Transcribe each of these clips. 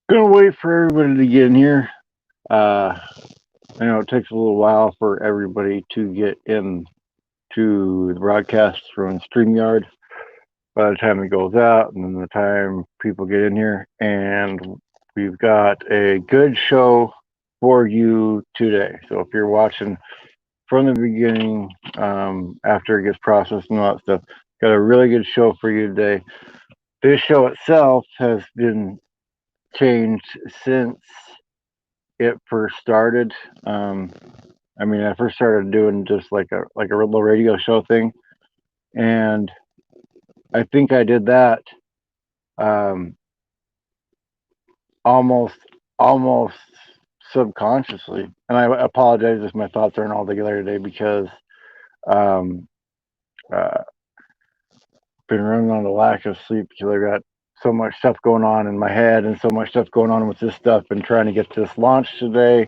Gonna wait for everybody to get in here. Uh, I know it takes a little while for everybody to get in to the broadcast from StreamYard. By the time it goes out, and then the time people get in here, and we've got a good show for you today. So if you're watching from the beginning, after it gets processed and all that stuff, got a really good show for you today. This show itself has been changed since it first started. Um, I first started doing just like a little radio show thing, and I think I did that um, almost almost subconsciously. And I apologize if my thoughts aren't all together today because um, uh, been running on the lack of sleep because I got so much stuff going on in my head and so much stuff going on with this stuff and trying to get this launched today.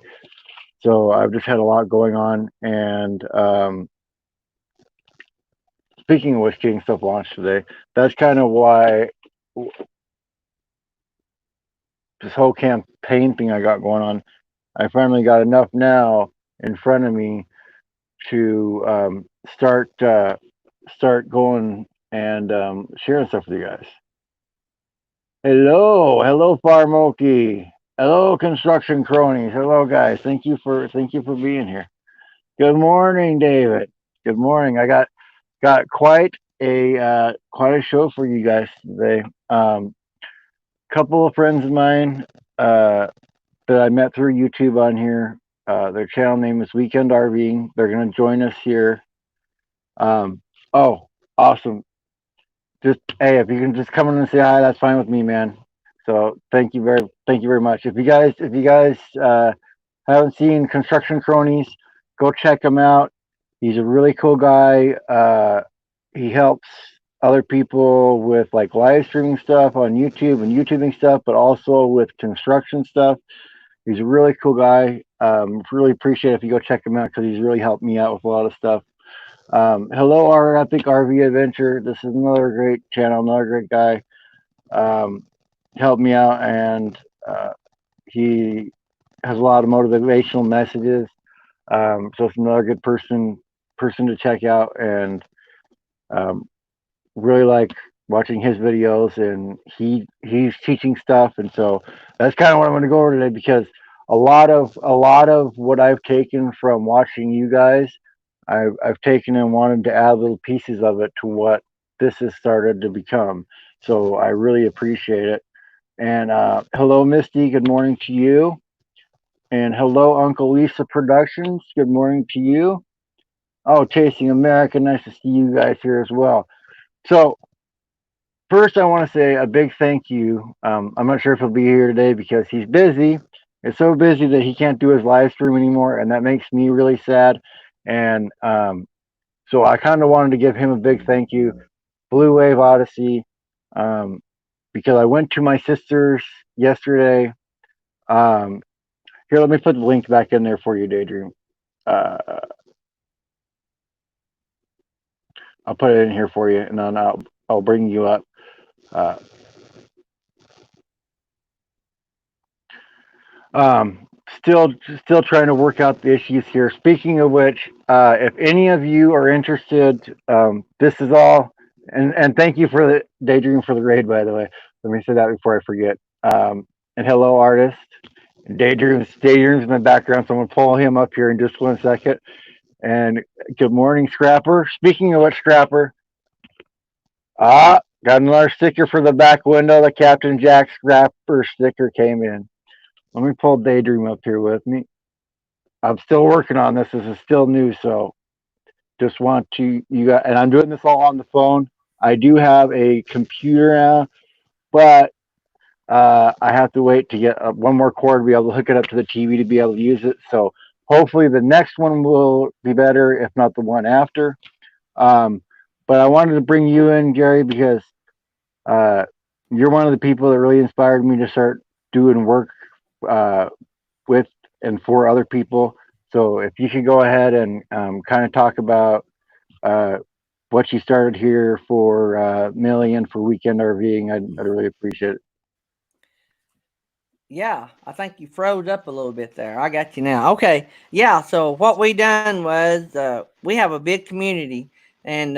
So I've just had a lot going on. And speaking of which, getting stuff launched today, that's kind of why this whole campaign thing I got going on, I finally got enough now in front of me to start going and sharing stuff with you guys. Hello, Farmoki. Hello, construction cronies. Hello, guys. Thank you for being here. Good morning, David. Good morning. I got quite a show for you guys today. Couple of friends of mine uh, that I met through YouTube on here. Their channel name is Weekend RVing. They're going to join us here. Oh, awesome. Just hey, if you can just come in and say hi, that's fine with me, man. So thank you very much. If you guys haven't seen Construction Cronies, go check him out. He's a really cool guy. He helps other people with like live streaming stuff on YouTube and YouTubing stuff, but also with construction stuff. He's a really cool guy. Really appreciate it if you go check him out because he's really helped me out with a lot of stuff. Hello, our epic RV adventure. This is another great channel, another great guy. Um, Helped me out, and he has a lot of motivational messages. So it's another good person to check out, and um, really like watching his videos. And he's teaching stuff, and so that's kind of what I'm going to go over today because a lot of what I've taken from watching you guys I've taken and wanted to add little pieces of it to what this has started to become. So I really appreciate it. And hello, Misty. Good morning to you. And hello, Uncle Lisa Productions. Good morning to you. Oh, Chasing America. Nice to see you guys here as well. So first, I want to say a big thank you. I'm not sure if he'll be here today because he's busy. It's so busy that he can't do his live stream anymore, and that makes me really sad. And so I kind of wanted to give him a big thank you, Blue Wave Odyssey, um, because I went to my sister's yesterday. Um, Here, let me put the link back in there for you, Daydream. Uh, I'll put it in here for you, and then I'll bring you up. Uh, um, still trying to work out the issues here. Speaking of which, if any of you are interested, this is all. And thank you for the Daydream for the raid, by the way. Let me say that before I forget. And hello, artist. Daydream's in the background, so I'm gonna pull him up here in just 1 second. And good morning, Scrapper. Speaking of which, Scrapper, got another sticker for the back window. The Captain Jack Scrapper sticker came in. Let me pull Daydream up here with me. I'm still working on this. This is still new, so just want to you got, and I'm doing this all on the phone. I do have a computer now, but I have to wait to get one more cord to be able to hook it up to the TV to be able to use it. So hopefully the next one will be better, if not the one after. Um, but I wanted to bring you in, Gary, because uh, you're one of the people that really inspired me to start doing work uh, with and for other people. So if you could go ahead and kind of talk about uh, what you started here for Millie and for Weekend RVing. I'd really appreciate it. Yeah, I think you froze up a little bit there. I got you now. Okay. Yeah. So what we done was we have a big community, and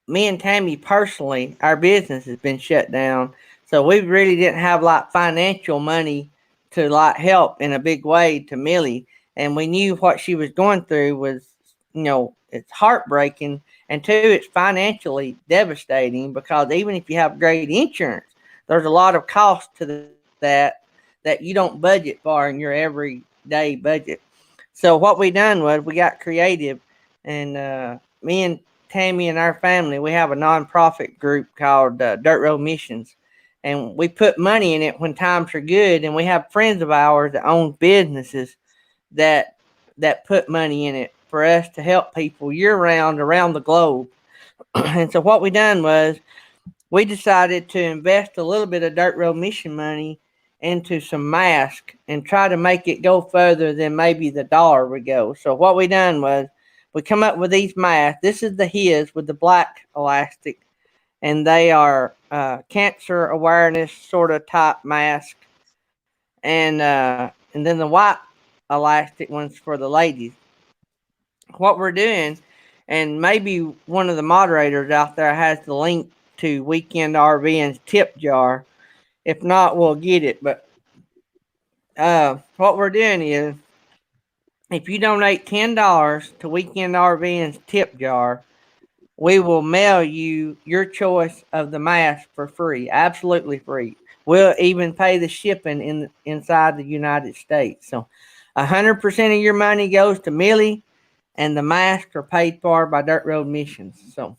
me and Tammy personally, our business has been shut down. So we really didn't have like financial money to like help in a big way to Millie. And we knew what she was going through was, it's heartbreaking. And two, it's financially devastating because even if you have great insurance, there's a lot of cost to that you don't budget for in your everyday budget. So what we done was we got creative, and me and Tammy and our family, we have a nonprofit group called Dirt Road Missions, and we put money in it when times are good. And we have friends of ours that own businesses that put money in it for us to help people year round around the globe. And so what we done was we decided to invest a little bit of Dirt Road Mission money into some masks and try to make it go further than maybe the dollar would go. So what we done was we come up with these masks. This is the his with the black elastic, and they are cancer awareness sort of type mask, and then the white elastic ones for the ladies. What we're doing, and maybe one of the moderators out there has the link to Weekend RVing's tip jar. If not, we'll get it. But what we're doing is, if you donate $10 to Weekend RVing's tip jar, we will mail you your choice of the mask for free, absolutely free. We'll even pay the shipping inside the United States. So, 100% of your money goes to Millie, and the masks are paid for by Dirt Road Missions. So,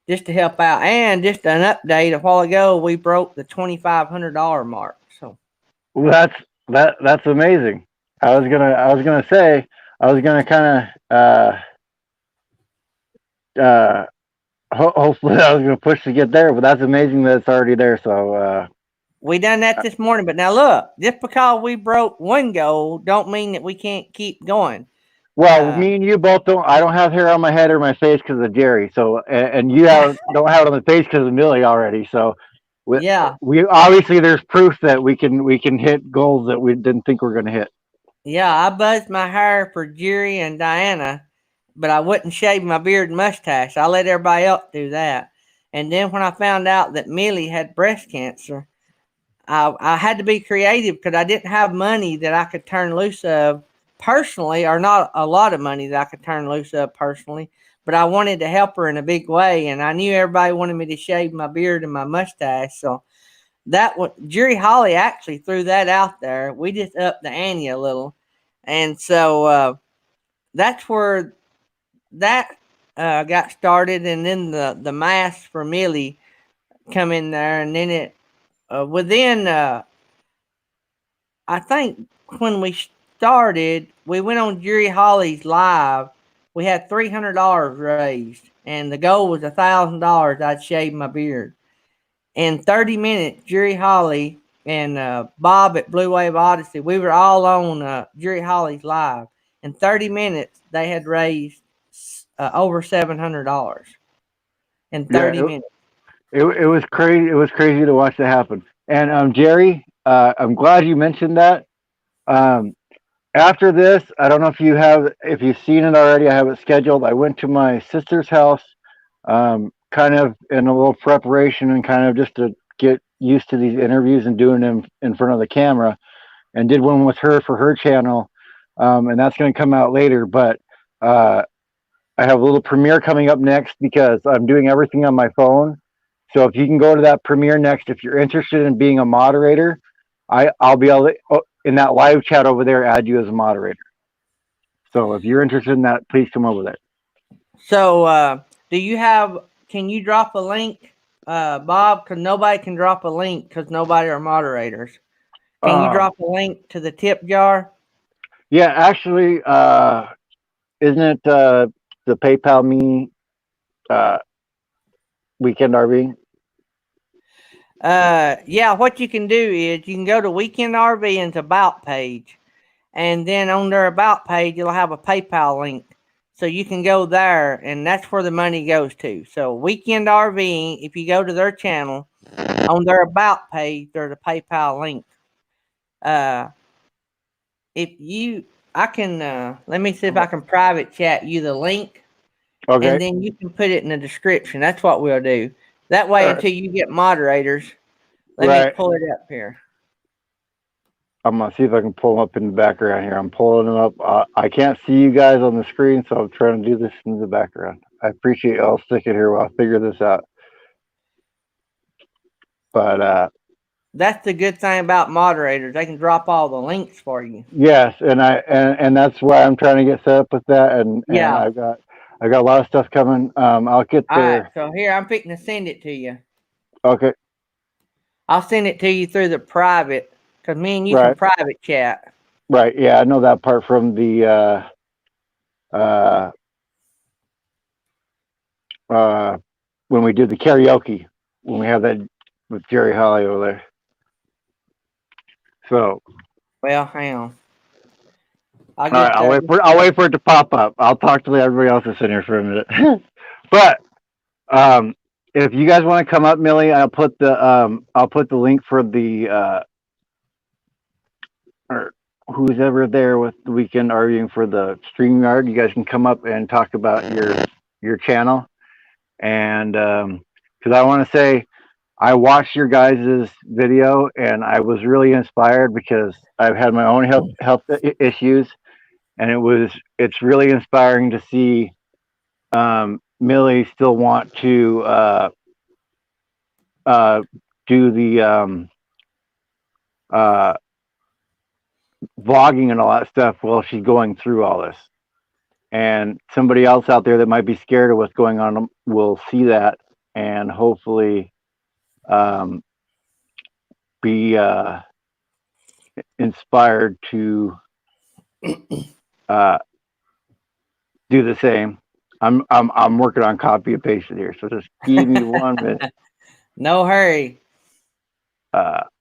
just to help out, and just an update, a while ago we broke the $2,500 mark. So, Well, that's amazing. I was gonna say I was gonna kind of uh, hopefully I was gonna push to get there, but that's amazing that it's already there. So we done that this morning. But now look, just because we broke one goal, don't mean that we can't keep going. well, Uh, me and you both don't. I don't have hair on my head or my face because of Jerry. So, and you don't have it on the face because of Millie already. So, we, yeah, we obviously there's proof that we can hit goals that we didn't think we were going to hit. yeah, I buzzed my hair for Jerry and Diana, but I wouldn't shave my beard and mustache. I let everybody else do that. And then when I found out that Millie had breast cancer, I had to be creative because I didn't have money that I could turn loose of personally, or not a lot of money that I could turn loose of personally. But I wanted to help her in a big way, and I knew everybody wanted me to shave my beard and my mustache. So that one, Jerry Holly actually threw that out there. We just upped the ante a little, and so that's where that got started. And then the mask for Millie come in there, and then it within I think when we started, we went on Jerry Holly's live. We had $300 raised, and the goal was $1,000. I'd shave my beard. In 30 minutes, Jerry Holly and Bob at Blue Wave Odyssey, we were all on Jerry Holly's live. In 30 minutes, they had raised over $700 in Yeah, 30 minutes. it was crazy. It was crazy to watch that happen. And Jerry, I'm glad you mentioned that. Um, After this, I don't know if you've seen it already. I have it scheduled. I went to my sister's house, kind of in a little preparation and kind of just to get used to these interviews and doing them in front of the camera, and did one with her for her channel, and that's going to come out later. But uh, I have a little premiere coming up next because I'm doing everything on my phone. So if you can go to that premiere next, if you're interested in being a moderator, I'll be able to, in that live chat over there, add you as a moderator. So if you're interested in that, please come over there. So, do you have? Can you drop a link, Bob? Because nobody can drop a link because nobody are moderators. Can you Um, drop a link to the tip jar? yeah, actually, isn't it the PayPal me uh, weekend RV? Yeah. What you can do is you can go to Weekend RVing's about page, and then on their about page you'll have a PayPal link. So you can go there, and that's where the money goes to. So Weekend RVing, if you go to their channel, on their about page, there's a PayPal link. Uh, if you, I can let me see if I can private chat you the link, and Okay. then you can put it in the description. That's what we'll do. That way, until you get moderators, let me Right. pull it up here. I'm gonna see if I can pull them up in the background here. I'm pulling them up. I can't see you guys on the screen, so I'm trying to do this in the background. I appreciate y'all sticking here while I figure this out. But That's the good thing about moderators; they can drop all the links for you. yes, and that's why I'm trying to get set up with that, and Yeah. I got a lot of stuff coming. I'll get All right. there. So here, I'm fixing to send it to you. Okay. I'll send it to you through the private, because me and you can Right. private chat. Right. Yeah, I know that part from the uh, uh, when we did the karaoke when we had that with Jerry Holly over there. So Well, hang on. I'll all right, get there. I'll wait for it to pop up. I'll talk to everybody else that's in here for a minute. But um, if you guys want to come up, Millie, I'll put the link for the or who's ever there with the weekend arguing for the StreamYard. You guys can come up and talk about your channel, and because I want to say I watched your guys' video and I was really inspired because I've had my own health issues, and it's really inspiring to see Millie still want to uh, do the uh, vlogging and all that stuff while she's going through all this. And somebody else out there that might be scared of what's going on will see that and hopefully um, be inspired to uh, do the same. I'm working on copy and paste it here, so just give me 1 minute. No hurry.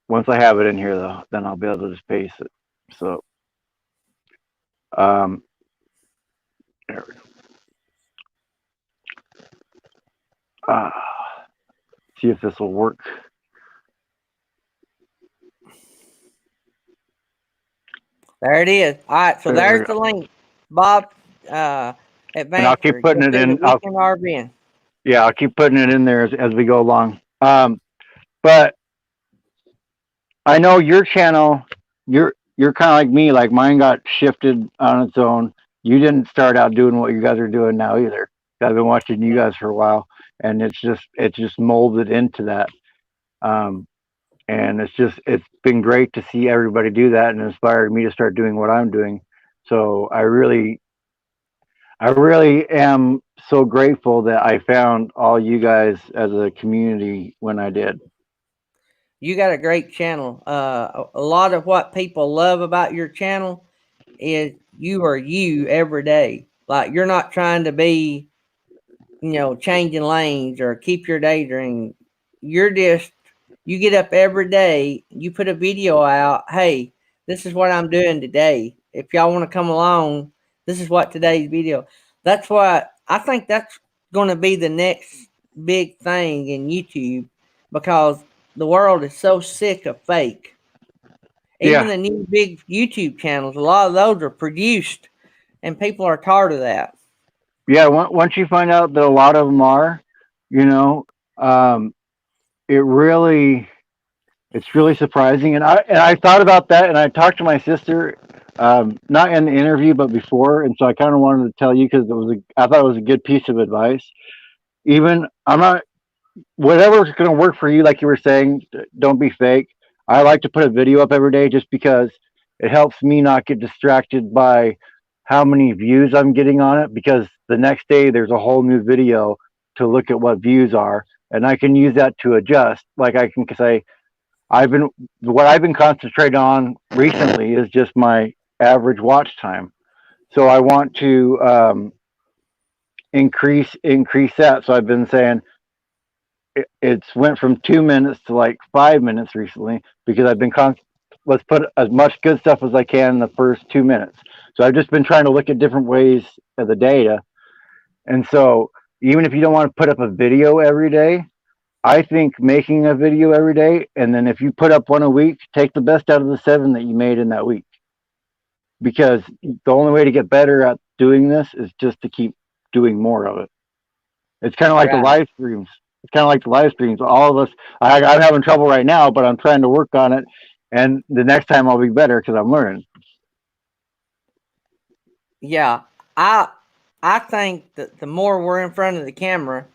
Once I have it in here, though, then I'll be able to just paste it. So, um, there we go. See if this will work. There it is. All right, so There we there's go. the link, Bob. And I'll keep Adventure. putting Go it through the in. weekend RVing. I'll keep putting it in there as we go along. But I know your channel, you're kind of like me. Like mine got shifted on its own. You didn't start out doing what you guys are doing now either. I've been watching you guys for a while, and it's just molded into that. Um, and it's been great to see everybody do that and inspired me to start doing what I'm doing. So I really am so grateful that I found all you guys as a community when I did. You got a great channel. A lot of what people love about your channel is you are you every day. Like you're not trying to be, changing lanes or keep your daydream. You're just you get up every day, you put a video out, hey, this is what I'm doing today. If y'all want to come along, this is what today's video. That's what I think that's going to be the next big thing in YouTube because the world is so sick of fake. Even Yeah, the new big YouTube channels, a lot of those are produced and people are tired of that. yeah. Once you find out that a lot of them are, you know, um, it really it's really surprising. And I thought about that, and I talked to my sister, not in the interview, but before, and so I kind of wanted to tell you because I thought it was a good piece of advice. Even I'm not whatever's going to work for you, like you were saying, don't be fake. I like to put a video up every day just because it helps me not get distracted by how many views I'm getting on it because the next day there's a whole new video to look at what views are and I can use that to adjust. Like I can say, what I've been concentrating on recently is just my average watch time. So I want to increase that. So I've been saying it's went from 2 minutes to like 5 minutes recently because I've been let's put as much good stuff as I can in the first 2 minutes. So I've just been trying to look at different ways of the data. And so even if you don't want to put up a video every day, I think making a video every day, and then if you put up one a week, take the best out of the 7 that you made in that week. Because the only way to get better at doing this is just to keep doing more of it. It's kind of like the Right. live streams. It's kind of like the live streams. All of us, I'm having trouble right now, but I'm trying to work on it. And the next time I'll be better because I'm learning. Yeah. I I think that the more we're in front of the camera,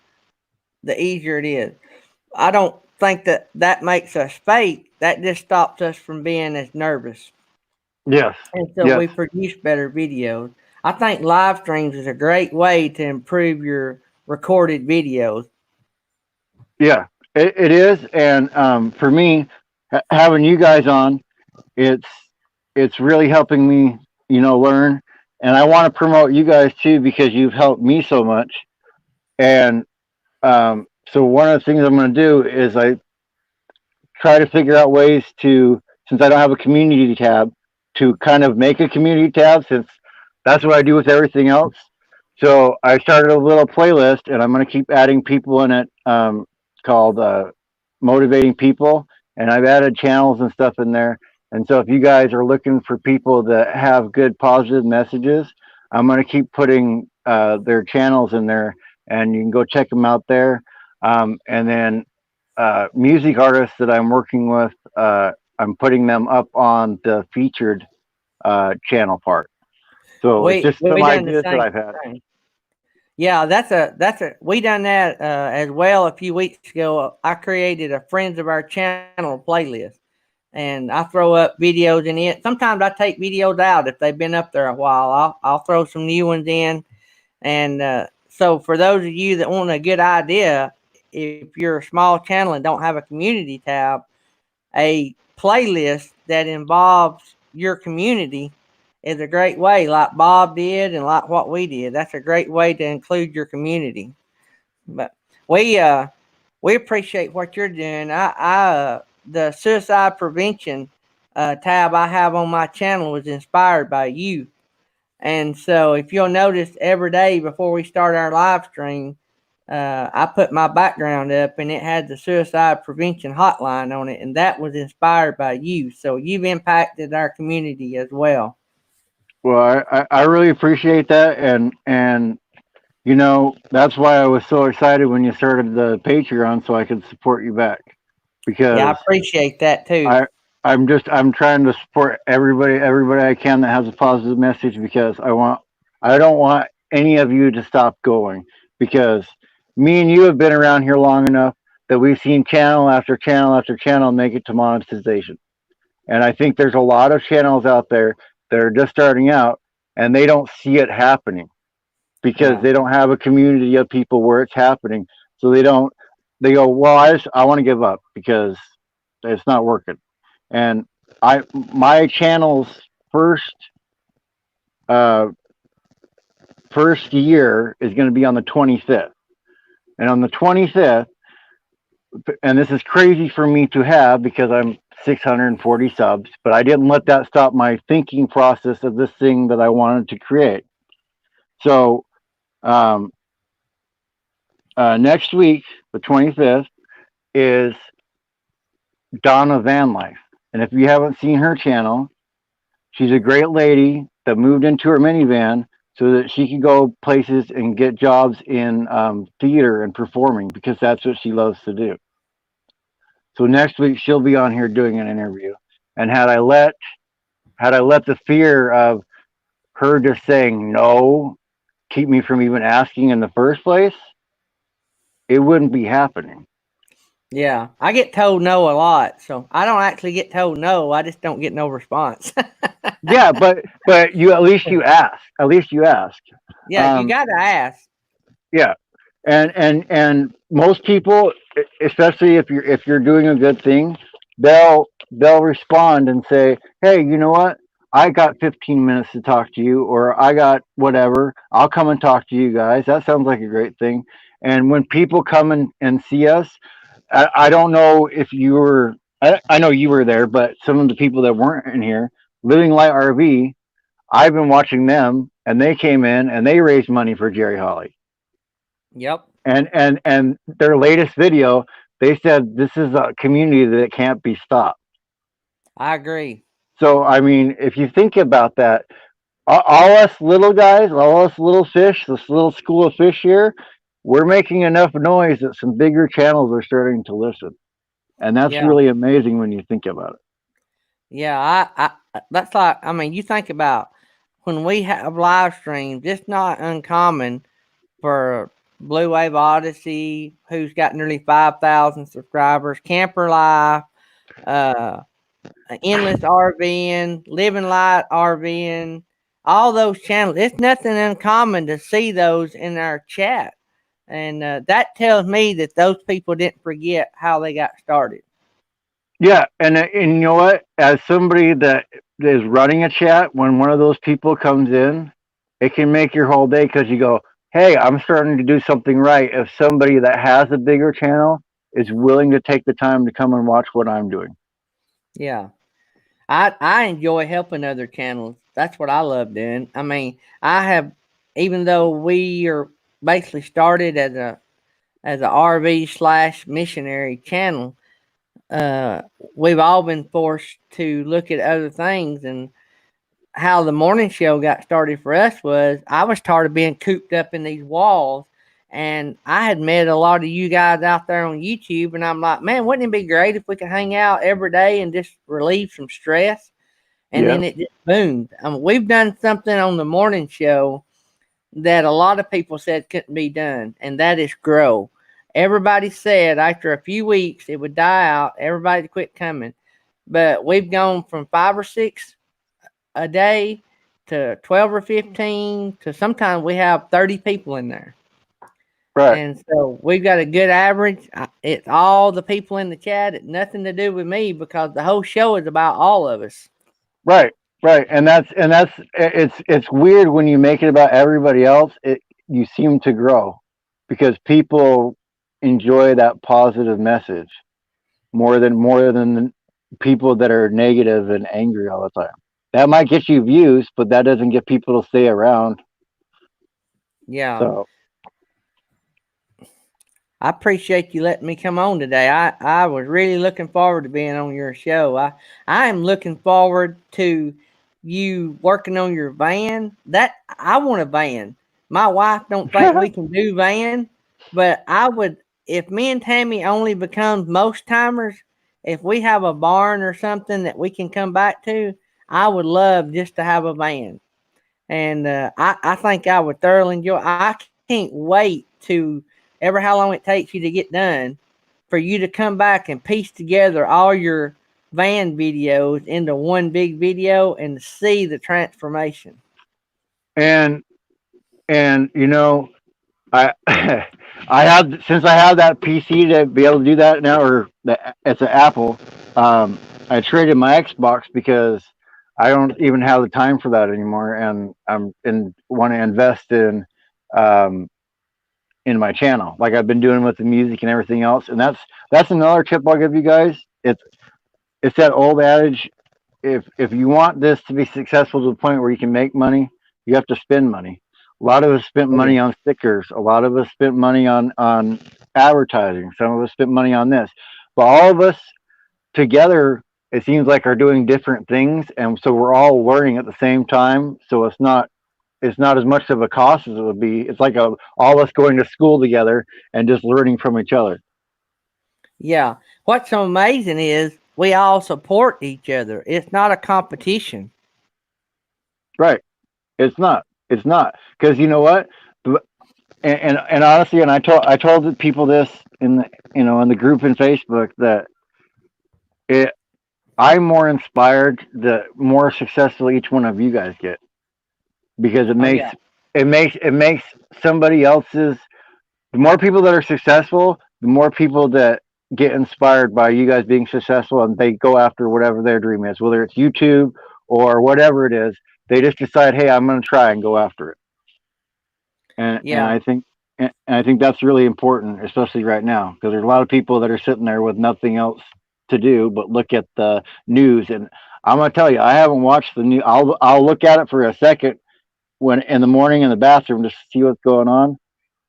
the easier it is. I don't think that that makes us fake. That just stops us from being as nervous. Yes. And so Yes. we produce better videos. I think live streams is a great way to improve your recorded videos. Yeah. It is. And for me, having you guys on, it's it's really helping me, learn. And I want to promote you guys too because you've helped me so much. And so one of the things I'm going to do is I try to figure out ways to, since I don't have a community tab, to kind of make a community tab since that's what I do with everything else. So I started a little playlist and I'm going to keep adding people in it called Motivating People. And I've added channels and stuff in there. And so if you guys are looking for people that have good positive messages, I'm going to keep putting their channels in there and you can go check them out there. And then music artists that I'm working with, I'm putting them up on the featured channel part. So it's just We some done the ideas that same I've had. thing. Yeah, that's a we done that as well a few weeks ago. I created a friends of our channel playlist, and I throw up videos in it. Sometimes I take videos out if they've been up there a while. I'll throw some new ones in, and so for those of you that want a good idea, if you're a small channel and don't have a community tab, a playlist that involves your community is a great way, like Bob did and like what we did. That's a great way to include your community. But we appreciate what you're doing. The suicide prevention tab I have on my channel was inspired by you. And so if you'll notice every day before we start our live stream, I put my background up and it had the suicide prevention hotline on it, and that was inspired by you. So you've impacted our community as well. Well, I really appreciate that, and that's why I was so excited when you started the Patreon, so I could support you back Yeah, I because appreciate that too. I I'm trying to support everybody I can that has a positive message because I don't want any of you to stop going because me and you have been around here long enough that we've seen channel after channel after channel make it to monetization. And I think there's a lot of channels out there that are just starting out and they don't see it happening because Yeah. they don't have a community of people where it's happening. So they go, well, I want to give up because it's not working. And my channel's first uh, first year is going to be on the 25th, and on the 25th, and this is crazy for me to have because I'm 640 subs, but I didn't let that stop my thinking process of this thing that I wanted to create. So um, next week, the 25th, is Donna Van Life, and if you haven't seen her channel, she's a great lady that moved into her minivan so that she could go places and get jobs in theater and performing because that's what she loves to do. So next week she'll be on here doing an interview. And had I let the fear of her just saying no keep me from even asking in the first place, it wouldn't be happening. Yeah. I get told no a lot. So I don't actually get told no. I just don't get no response. Yeah, but you at least you ask. At least you ask. Yeah, you Um, got to ask. Yeah, and most people, especially if you're doing a good thing, they'll respond and say, "Hey, you know what? I got 15 minutes to talk to you, or I got whatever. I'll come and talk to you guys. That sounds like a great thing." And when people come and see us, I don't know if you were. I know you were there, but some of the people that weren't in here, Living Light RV. I've been watching them, and they came in and they raised money for Jerry Holly. Yep. And their latest video, they said this is a community that can't be stopped. I agree. So I mean, if you think about that, all us little guys, all us little fish, this little school of fish here, we're making enough noise that some bigger channels are starting to listen, and that's Yeah. really amazing when you think about it. Yeah. That's like, I mean, you think about when we have live streams, it's not uncommon for Blue Wave Odyssey, who's got nearly 5,000 subscribers, Camper Life, uh, Endless RVing, Living Light RVing, all those channels. It's nothing uncommon to see those in our chat. And that tells me that those people didn't forget how they got started. Yeah, and you know what? As somebody that is running a chat, when one of those people comes in, it can make your whole day because you go, "Hey, I'm starting to do something right." If somebody that has a bigger channel is willing to take the time to come and watch what I'm doing. Yeah. I enjoy helping other channels. That's what I love doing. I mean, I have, even though we are basically started as a RV slash missionary channel, uh, we've all been forced to look at other things. And how the morning show got started for us was I was tired of being cooped up in these walls. And I had met a lot of you guys out there on YouTube, and I'm like, man, wouldn't it be great if we could hang out every day and just relieve some stress? And Yeah, then it just boomed. We've done something on the morning show that a lot of people said couldn't be done, and that is grow. Everybody said after a few weeks it would die out, everybody quit coming. But we've gone from 5 or 6 a day to 12 or 15 to sometimes we have 30 people in there. right, And so we've got a good average. It's all the people in the chat. It's nothing to do with me because the whole show is about all of us. right, right. And that's it's weird when you make it about everybody else. You seem to grow because people enjoy that positive message more than the people that are negative and angry all the time. That might get you views, but that doesn't get people to stay around. Yeah. So I appreciate you letting me come on today. I was really looking forward to being on your show. I am looking forward to you working on your van. That I want a van. My wife don't think we can do van, but I would if me and Tammy only becomes most timers, if we have a barn or something that we can come back to, I would love just to have a van. And I think I would thoroughly enjoy. I can't wait to ever how long it takes you to get done for you to come back and piece together all your van videos into one big video and see the transformation. and and I I have since I have that PC to be able to do that now, or it's an Apple. I traded my Xbox because I don't even have the time for that anymore, and want to invest um, in my channel, like I've been doing with the music and everything else. And that's another tip I'll give you guys. It's that old adage: if you want this to be successful to the point where you can make money, you have to spend money. A lot of us spent Oh yeah. money on stickers. A lot of us spent money on advertising. Some of us spent money on this, but all of us together, it seems like, are doing different things, and so we're all learning at the same time. So it's not as much of a cost as it would be. It's like all of us going to school together and just learning from each other. Yeah. What's so amazing is we all support each other. It's not a competition. Right. It's not. It's not, because you know what? And honestly, and I told the people this in the in the group in Facebook, that it I'm more inspired the more successful each one of you guys get, because it Oh makes yeah. it makes somebody else's, the more people that are successful, the more people that get inspired by you guys being successful, and they go after whatever their dream is, whether it's YouTube or whatever it is. They just decide, hey, I'm going to try and go after it. And Yeah. I think that's really important, especially right now, because there's a lot of people that are sitting there with nothing else to do but look at the news. And I'm gonna tell you, I haven't watched the new. I'll look at it for a second when in the morning in the bathroom just to see what's going on,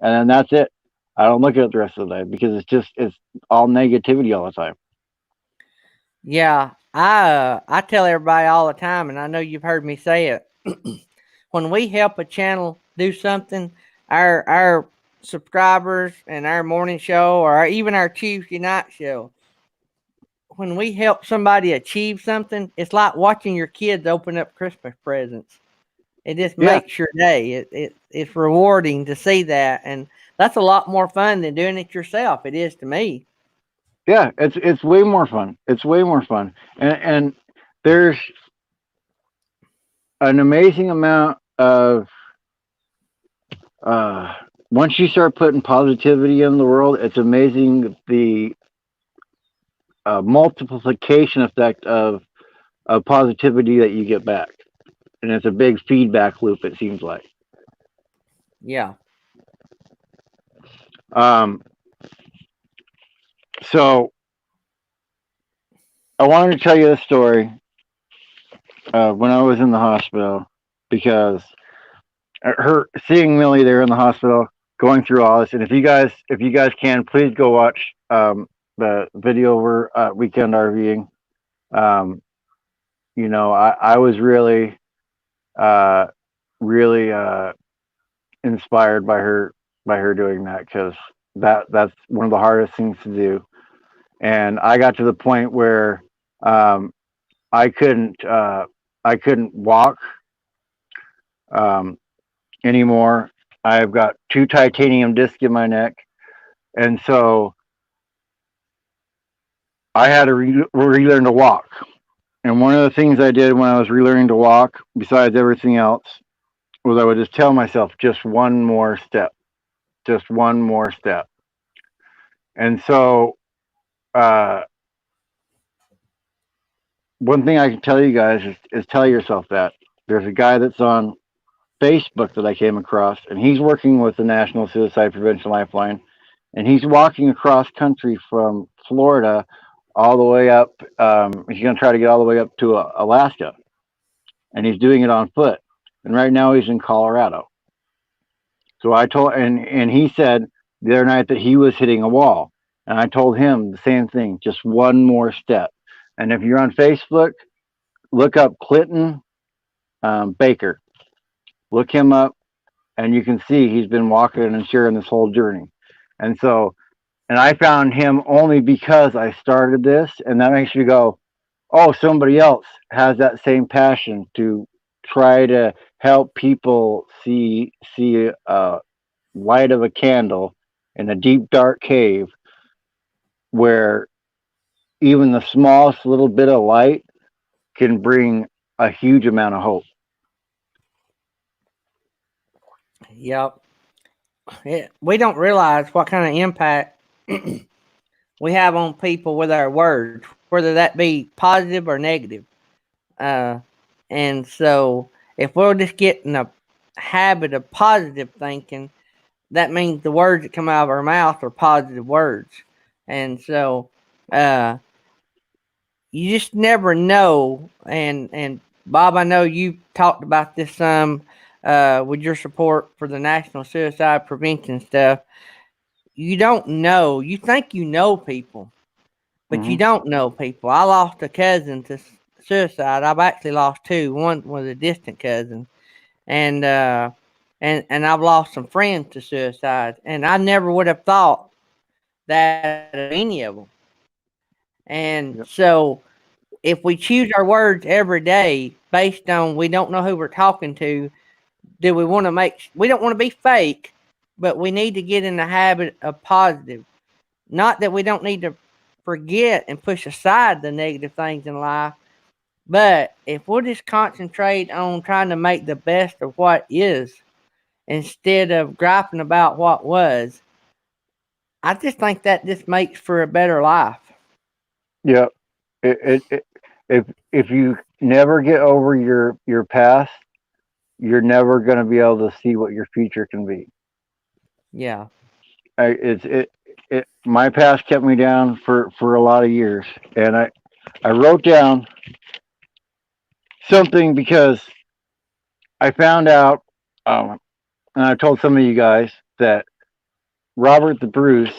and then that's it. I don't look at it the rest of the day because it's all negativity all the time. Yeah, I tell everybody all the time, and I know you've heard me say it. When we help a channel do something, our subscribers and our morning show, or even our Tuesday night show, when we help somebody achieve something, it's like watching your kids open up Christmas presents. It just Yeah, makes your day. It's rewarding to see that, and that's a lot more fun than doing it yourself. It is to me. yeah, it's way more fun. It's way more fun, and there's an amazing amount of uh, once you start putting positivity in the world, it's amazing the multiplication effect of positivity that you get back, and it's a big feedback loop. It seems like. Yeah. Um, so I wanted to tell you this story when I was in the hospital because her seeing Millie there in the hospital going through all this, and if you guys can please go watch the video over weekend RVing. Um, I was uh, really inspired by her doing that because that's one of the hardest things to do. And I got to the point where um, I couldn't I couldn't walk um, anymore. I've got two titanium discs in my neck, and so I had to relearn to walk. And one of the things I did when I was relearning to walk, besides everything else, was I would just tell myself just one more step, just one more step. And so, uh, one thing I can tell you guys is tell yourself that there's a guy that's on Facebook that I came across, and he's working with the National Suicide Prevention Lifeline, and he's walking across country from Florida all the way up. He's going to try to get all the way up to Alaska, and he's doing it on foot. And right now he's in Colorado. So I told, and he said the other night that he was hitting a wall, and I told him the same thing, just one more step. And if you're on Facebook, look up Clinton Baker. Look him up, and you can see he's been walking and sharing this whole journey. And so, and I found him only because I started this, and that makes me go, oh, somebody else has that same passion to try to help people see light of a candle in a deep dark cave where even the smallest little bit of light can bring a huge amount of hope. Yep. We don't realize what kind of impact we have on people with our words, whether that be positive or negative. Uh, and so, if we'll just get in a habit of positive thinking, that means the words that come out of our mouth are positive words. And so, uh, you just never know. And Bob, I know you talked about this some with your support for the National Suicide Prevention stuff. You don't know. You think you know people, but you Hmm. don't know people. I lost a cousin to suicide. I've actually lost two. One was a distant cousin, and and I've lost some friends to suicide. And I never would have thought that of any of them. And Yep. so, if we choose our words every day based on we don't know who we're talking to, do we want to make? We don't want to be fake, but we need to get in the habit of positive. Not that we don't need to forget and push aside the negative things in life, but if we'll just concentrate on trying to make the best of what is instead of griping about what was, I just think that just makes for a better life. Yeah. It if you never get over your past, you're never going to be able to see what your future can be. Yeah. It's it. My past kept me down for a lot of years, and I wrote down something because I found out, and I told some of you guys that Robert the Bruce,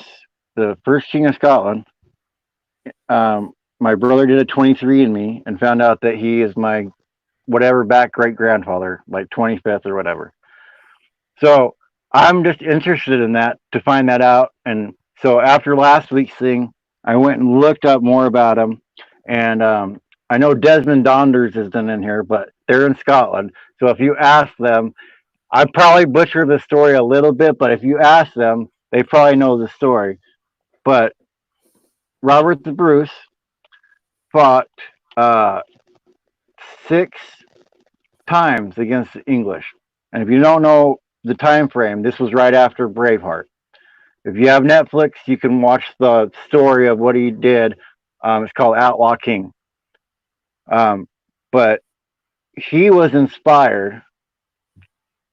the first king of Scotland, my brother did a 23andMe and found out that he is my whatever back great grandfather, like 25th or whatever. So I'm just interested in that to find that out. And so after last week's thing, I went and looked up more about him. And I know Desmond Donders isn't in here, but they're in Scotland. So if you ask them, I probably butcher the story a little bit, but if you ask them, they probably know the story. But Robert the Bruce fought uh, 6 times against the English. And if you don't know the time frame, this was right after Braveheart. If you have Netflix, you can watch the story of what he did. It's called Outlaw King. Um, but he was inspired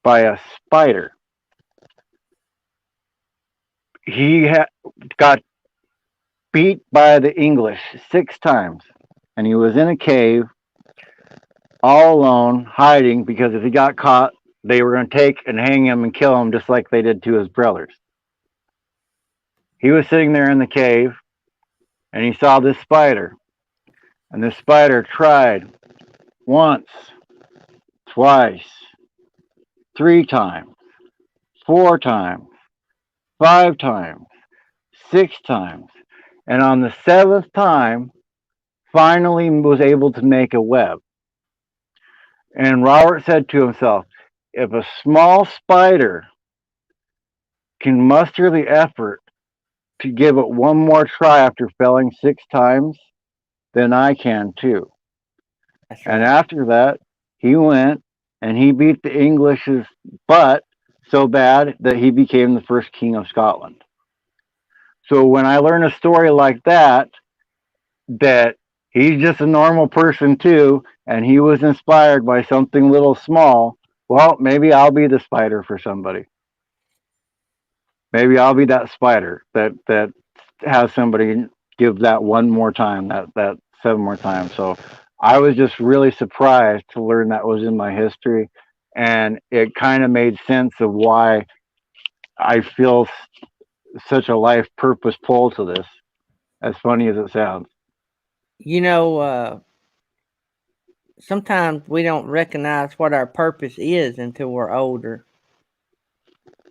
by a spider. He got beat by the English 6 times, and he was in a cave all alone, hiding because if he got caught, they were going to take and hang him and kill him just like they did to his brothers. He was sitting there in the cave, and he saw this spider, and the spider tried once, twice, 3 times, 4 times, 5 times, 6 times, and on the 7th time, finally was able to make a web. And Robert said to himself, if a small spider can muster the effort to give it one more try after failing 6 times, then I can too. That's And right. after that, he went and he beat the English's butt so bad that he became the first king of Scotland. So when I learn a story like that, that he's just a normal person too, and he was inspired by something little small, well, maybe I'll be the spider for somebody. Maybe I'll be that spider that has somebody give that one more time, that 7 more times. So I was just really surprised to learn that was in my history, and it kind of made sense of why I feel such a life purpose pull to this. As funny as it sounds. You know, sometimes we don't recognize what our purpose is until we're older.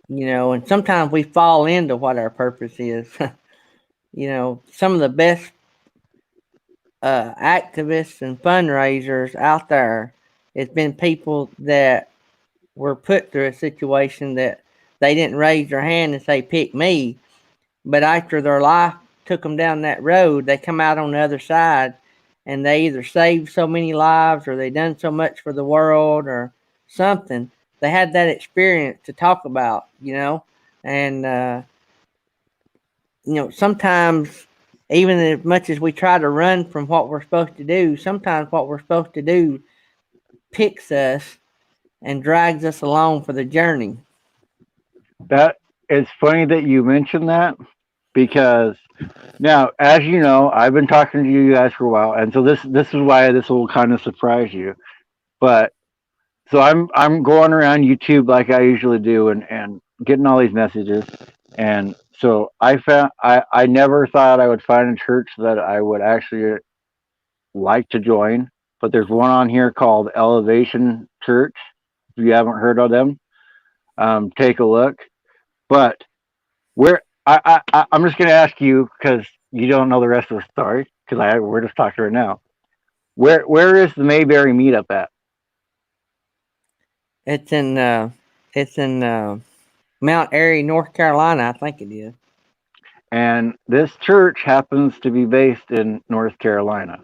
And sometimes we fall into what our purpose is. Some of the best activists and fundraisers out there, it's been people that were put through a situation that they didn't raise their hand and say, pick me. But after their life took them down that road, they come out on the other side and they either saved so many lives or they done so much for the world or something. They had that experience to talk about. And, sometimes even as much as we try to run from what we're supposed to do, sometimes what we're supposed to do picks us and drags us along for the journey. That it's funny that you mentioned that because now, as you know, I've been talking to you guys for a while, and so this is why this will kind of surprise you. But so I'm going around YouTube like I usually do, and getting all these messages, and so I never thought I would find a church that I would actually like to join, but there's one on here called Elevation Church. If you haven't heard of them, take a look. But where I'm just going to ask you because you don't know the rest of the story because I we're just talking right now. Where is the Mayberry meetup at? It's in Mount Airy, North Carolina, I think it is. And this church happens to be based in North Carolina.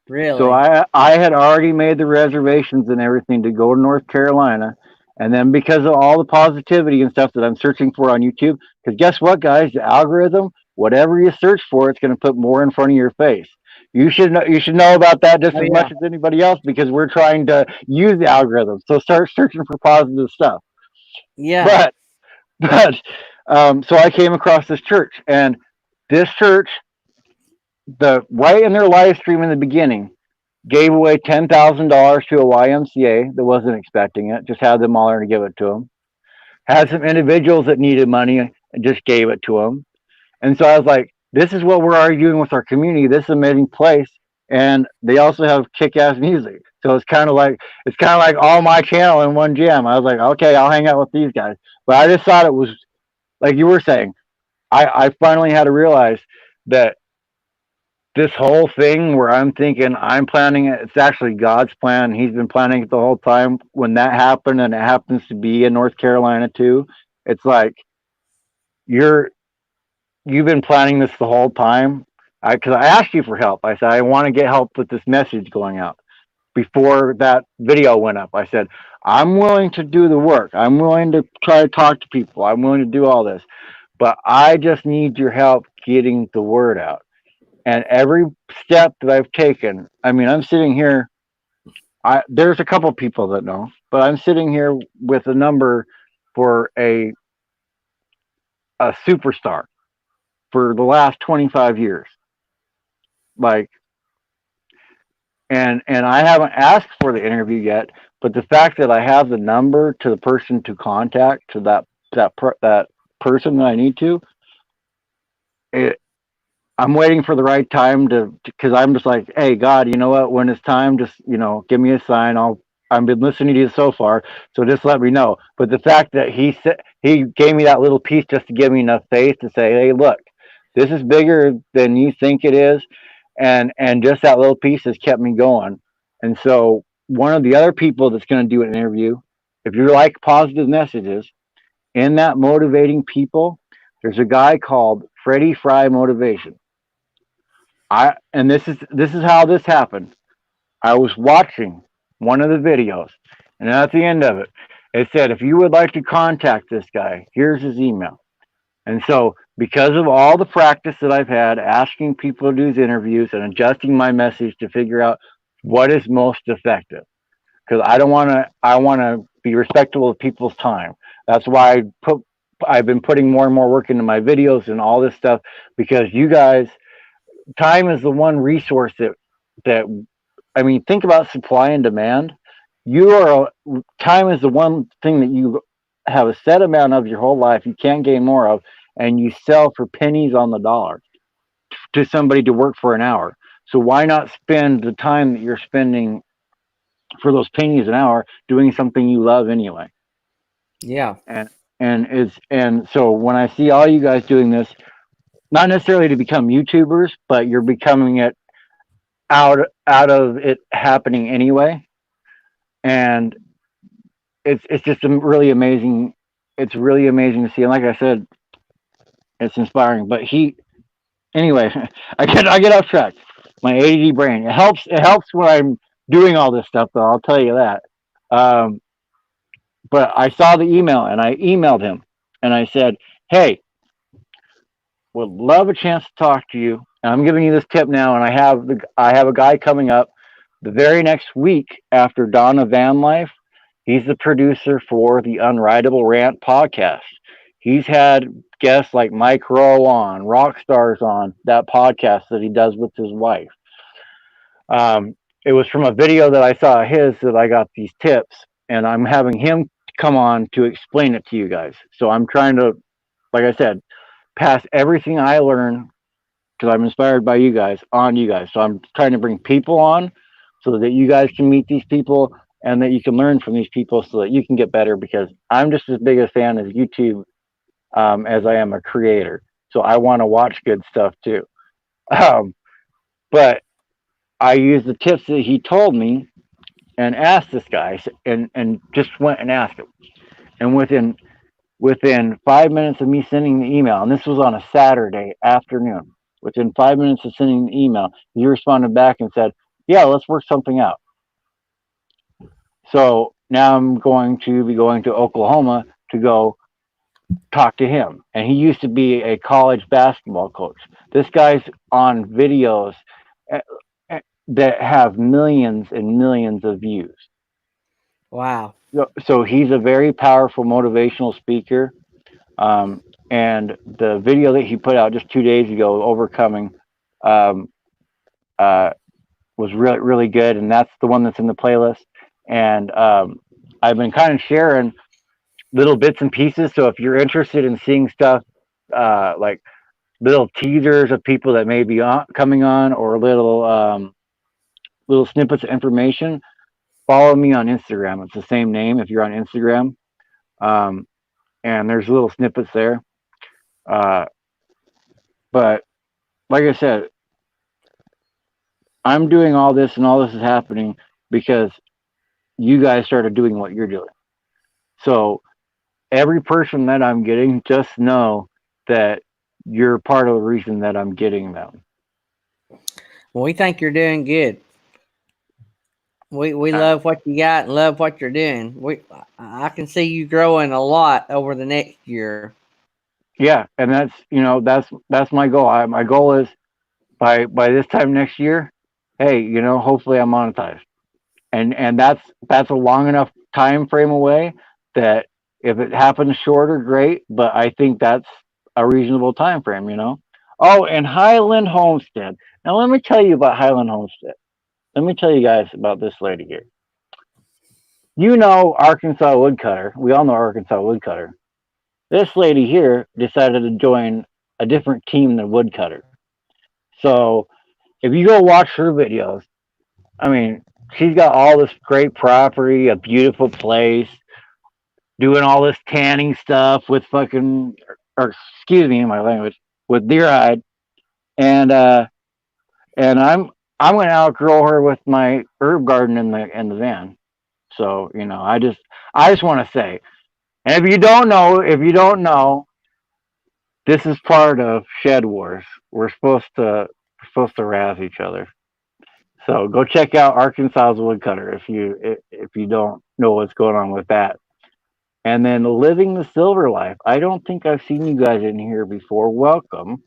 So Really? I had already made the reservations and everything to go to North Carolina. And then because of all the positivity and stuff that I'm searching for on YouTube, because guess what, guys, the algorithm, whatever you search for, it's going to put more in front of your face. You should know about that just Oh as yeah. much as anybody else because we're trying to use the algorithm. So start searching for positive stuff. Yeah. But so I came across this church, and this church, the right in their live stream in the beginning, gave away $10,000 to a YMCA that wasn't expecting it, just had them all there to give it to them. Had some individuals that needed money and just gave it to them. And so I was like, this is what we're already doing with our community. This is an amazing place. And they also have kick-ass music. So it's kind of like all my channel in one jam. I was like, okay, I'll hang out with these guys. But I just thought it was like you were saying. I finally had to realize that this whole thing where I'm thinking I'm planning it, it's actually God's plan. He's been planning it the whole time. When that happened, and it happens to be in North Carolina too, it's like you're you've been planning this the whole time. Because I asked you for help. I said I want to get help with this message going out before that video went up. I said I'm willing to do the work. I'm willing to try to talk to people. I'm willing to do all this, but I just need your help getting the word out. And every step that I've taken, I mean, I'm sitting here. There's a couple people that know, but I'm sitting here with a number for a superstar for the last 25 years. Like, and I haven't asked for the interview yet, but the fact that I have the number to the person to contact to that person that I need to, it, I'm waiting for the right time to, because I'm just like, hey, God, you know what? When it's time, just give me a sign. I've been listening to you so far, so just let me know. But the fact that he gave me that little piece just to give me enough faith to say, hey, look, this is bigger than you think it is, and just that little piece has kept me going. And so one of the other people that's going to do an interview, if you like positive messages in that motivating people, there's a guy called Freddie Fry Motivation. And this is how this happened. I was watching one of the videos, and at the end of it, it said, if you would like to contact this guy, here's his email. And so, because of all the practice that I've had asking people to do these interviews and adjusting my message to figure out what is most effective, because I want to be respectful of people's time. That's why I've been putting more and more work into my videos and all this stuff, because you guys, time is the one resource that I mean, think about supply and demand. Time is the one thing that you have a set amount of your whole life. You can't gain more of, and you sell for pennies on the dollar to somebody to work for an hour. So why not spend the time that you're spending for those pennies an hour doing something you love anyway? Yeah. And and so when I see all you guys doing this, not necessarily to become YouTubers, but you're becoming it out of it happening anyway, and it's just really amazing. It's really amazing to see, and like I said, it's inspiring. But anyway, I get off track. My ADD brain. It helps when I'm doing all this stuff, though. I'll tell you that. Um, but I saw the email, and I emailed him, and I said, "Hey, would love a chance to talk to you. And I'm giving you this tip now, and I have a guy coming up the very next week after Donna Van Life. He's the producer for the Unwritable Rant podcast. He's had guests like Mike Rowe on, rock stars on that podcast that he does with his wife. It was from a video that I saw of his that I got these tips, and I'm having him come on to explain it to you guys. So I'm trying to, like I said, pass everything I learn, because I'm inspired by you guys, on you guys. So I'm trying to bring people on so that you guys can meet these people and that you can learn from these people so that you can get better, because I'm just as big a fan of YouTube as I am a creator. So I want to watch good stuff too. Um, but I used the tips that he told me and asked this guy, and just went and asked him. And within 5 minutes of me sending the email, and this was on a Saturday afternoon, within 5 minutes of sending the email, he responded back and said, yeah, let's work something out. So now I'm going to be going to Oklahoma to go talk to him. And he used to be a college basketball coach. This guy's on videos eh, that have millions and millions of views. Wow. So he's a very powerful motivational speaker. And the video that he put out just 2 days ago, overcoming, um, uh, was really really good, and that's the one that's in the playlist. And I've been kind of sharing little bits and pieces. So if you're interested in seeing stuff like little teasers of people that may be coming on, or little snippets of information, follow me on Instagram. It's the same name if you're on Instagram, um, and there's little snippets there. Uh, but like I said, I'm doing all this, and all this is happening because you guys started doing what you're doing. So every person that I'm getting, just know that you're part of the reason that I'm getting them. Well, we think you're doing good. We Uh, love what you got and love what you're doing. I can see you growing a lot over the next year. yeah, and that's that's my goal. My goal is by this time next year, hey, hopefully I'm monetized, and that's a long enough time frame away that if it happens shorter, great. But I think that's a reasonable time frame. Oh, and Highland Homestead. Now let me tell you about Highland Homestead. Let me tell you guys about this lady here. Arkansas Woodcutter. We all know Arkansas Woodcutter. This lady here decided to join a different team than Woodcutter. So if you go watch her videos, I mean, she's got all this great property, a beautiful place, doing all this tanning stuff with fucking, or excuse me, my language, with deer hide, and I'm gonna outgrow her with my herb garden in the van. So I just want to say, and if you don't know, this is part of Shed Wars. We're supposed to razz each other. So go check out Arkansas's Woodcutter if you don't know what's going on with that. And then Living the Silver Life. I don't think I've seen you guys in here before. Welcome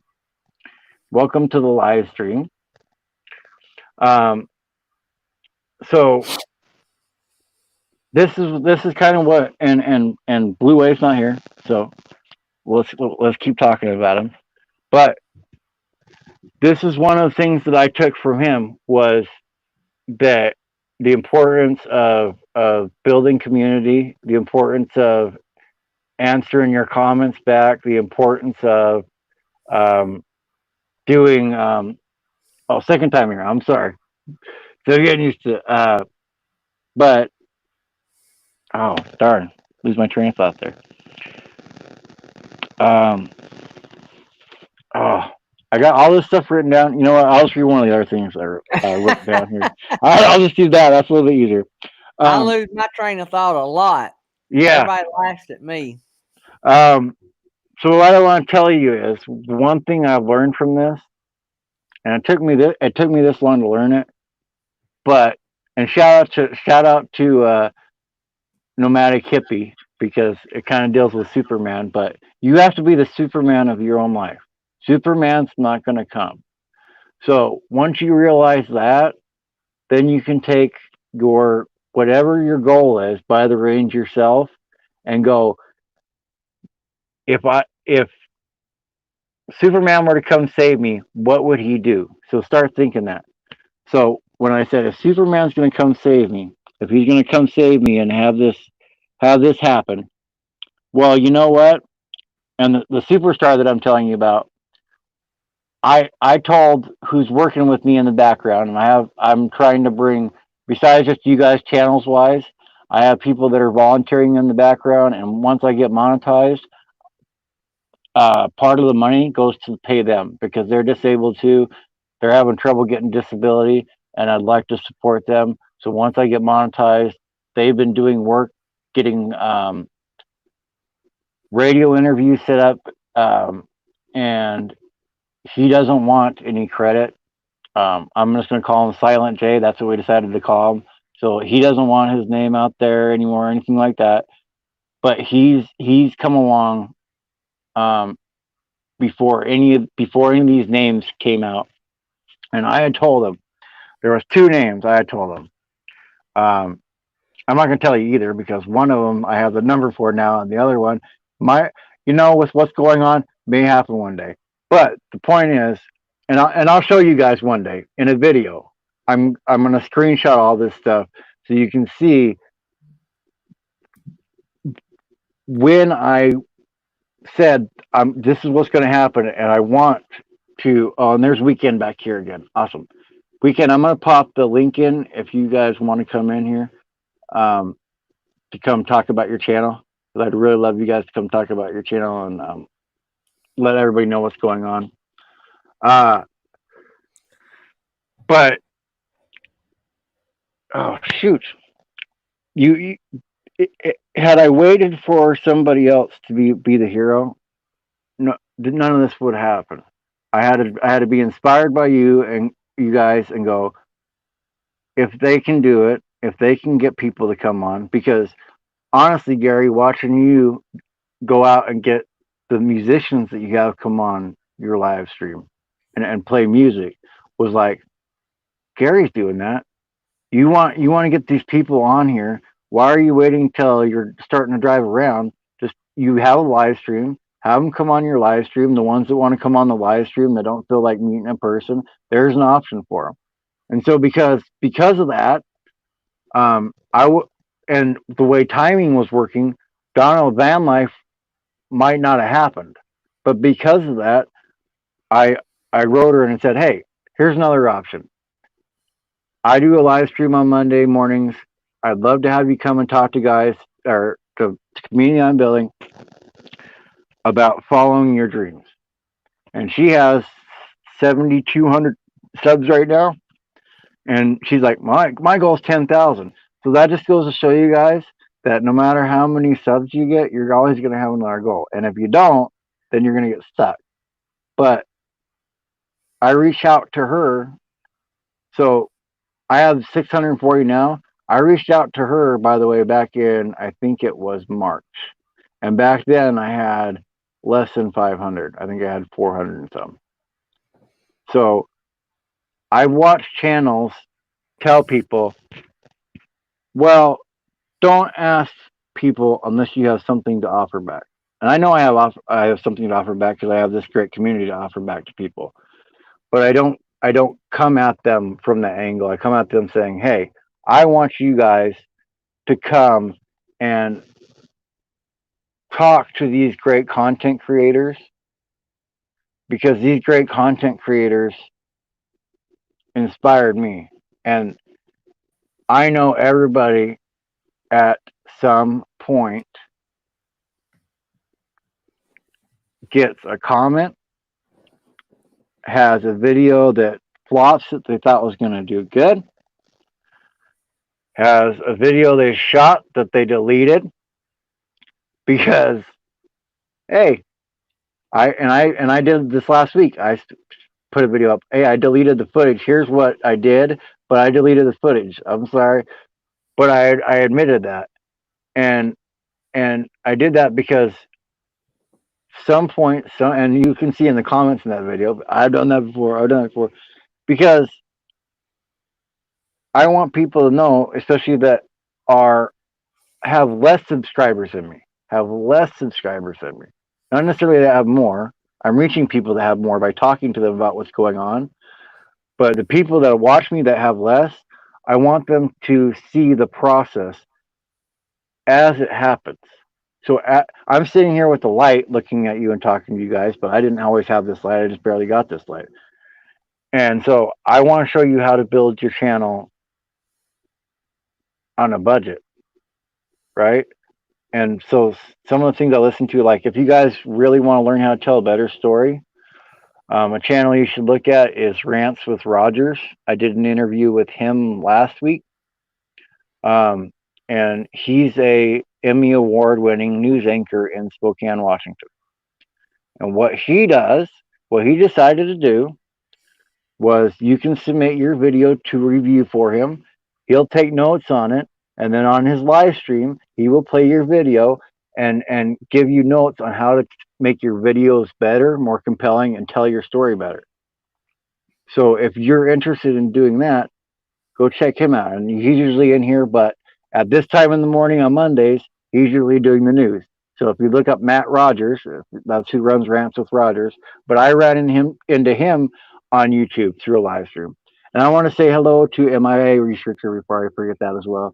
to the live stream. Um, so this is kind of what, and Blue Wave's not here, so let's keep talking about him. But this is one of the things that I took from him, was that the importance of building community, the importance of answering your comments back, the importance of um, doing. Second time here. I'm sorry. Still getting used to. But oh darn, lose my train of thought there. Um, oh, I got all this stuff written down. You know what? I'll just read one of the other things I wrote down here. I'll just do that. That's a little bit easier. I Um, lose my train of thought a lot. yeah. Everybody laughs at me. Um, so what I want to tell you is one thing I've learned from this, and it took me this long to learn it. But and shout out to Nomadic Hippie, because it kind of deals with Superman. But you have to be the Superman of your own life. Superman's not going to come. So once you realize that, then you can take your whatever your goal is by the reins yourself, and go, if Superman were to come save me, what would he do? So start thinking that. So when I said, if Superman's going to come save me, if he's going to come save me and have this happen, well, you know what? And the superstar that I'm telling you about, I told who's working with me in the background, and I'm trying to bring, besides just you guys channels wise, I have people that are volunteering in the background, and once I get monetized, part of the money goes to pay them, because they're disabled too. They're having trouble getting disability, and I'd like to support them. So once I get monetized, they've been doing work getting radio interviews set up, and he doesn't want any credit. I'm just going to call him Silent J. That's what we decided to call him. So he doesn't want his name out there anymore, or anything like that. But he's come along um, before any of these names came out, and I had told him there was two names. I had told him. Um, I'm not going to tell you either, because one of them I have the number for now, and the other one, my, with what's going on, may happen one day. But the point is, and I'll show you guys one day in a video. I'm gonna screenshot all this stuff so you can see when I said this is what's going to happen, and I want to. Oh, and there's Weekend back here again. Awesome, Weekend. I'm going to pop the link in if you guys want to come in here um, to come talk about your channel. 'Cause I'd really love you guys to come talk about your channel and let everybody know what's going on. Uh, but oh shoot, you had I waited for somebody else to be the hero, no, none of this would happen. I had to be inspired by you and you guys and go, if they can do it, if they can get people to come on, because honestly, Gary, watching you go out and get the musicians that you have come on your live stream and play music was like, Gary's doing that. You want to get these people on here. Why are you waiting till you're starting to drive around? Just you have a live stream. Have them come on your live stream. The ones that want to come on the live stream that don't feel like meeting a person, there's an option for them. And so because of that, I and the way timing was working, Donald Van Life might not have happened. But because of that, I I wrote her and said, hey, here's another option. I do a live stream on Monday mornings. I'd love to have you come and talk to guys or to community on building about following your dreams. And she has 7,200 subs right now, and she's like, my goal is 10,000. So that just goes to show you guys that no matter how many subs you get, you're always going to have another goal. And if you don't, then you're going to get stuck. But I reach out to her. So I have 640 now. I reached out to her, by the way, back in, I think it was March. And back then I had less than 500. I think I had 400 and some. So I watched channels tell people, well, don't ask people unless you have something to offer back. And I know I have something to offer back because I have this great community to offer back to people. But I don't come at them from the angle. I come at them saying, "Hey, I want you guys to come and talk to these great content creators because these great content creators inspired me. And I know everybody at some point gets a comment, has a video that flops that they thought was going to do good, has a video they shot that they deleted because hey, I did this last week. I put a video up. Hey, I deleted the footage. Here's what I did, but I deleted the footage. I'm sorry, but I admitted that, and I did that because some point, some, and you can see in the comments in that video. I've done that before. I've done it before because I want people to know, especially that are have less subscribers than me, have less subscribers than me. Not necessarily that have more. I'm reaching people that have more by talking to them about what's going on. But the people that watch me that have less, I want them to see the process as it happens. So I'm sitting here with the light looking at you and talking to you guys, but I didn't always have this light. I just barely got this light. And so I want to show you how to build your channel on a budget, right? And so some of the things I listen to, like if you guys really want to learn how to tell a better story, a channel you should look at is Rants with Rogers. I did an interview with him last week, and he's a Emmy award-winning news anchor in Spokane, Washington. And what he decided to do was you can submit your video to review for him. He'll take notes on it, and then on his live stream, he will play your video and give you notes on how to make your videos better, more compelling, and tell your story better. So if you're interested in doing that, go check him out. And he's usually in here, but at this time in the morning on Mondays, he's usually doing the news. So if you look up Matt Rogers, that's who runs Rants with Rogers. But I ran into him on YouTube through a live stream. And I want to say hello to MIA researcher before I forget that as well.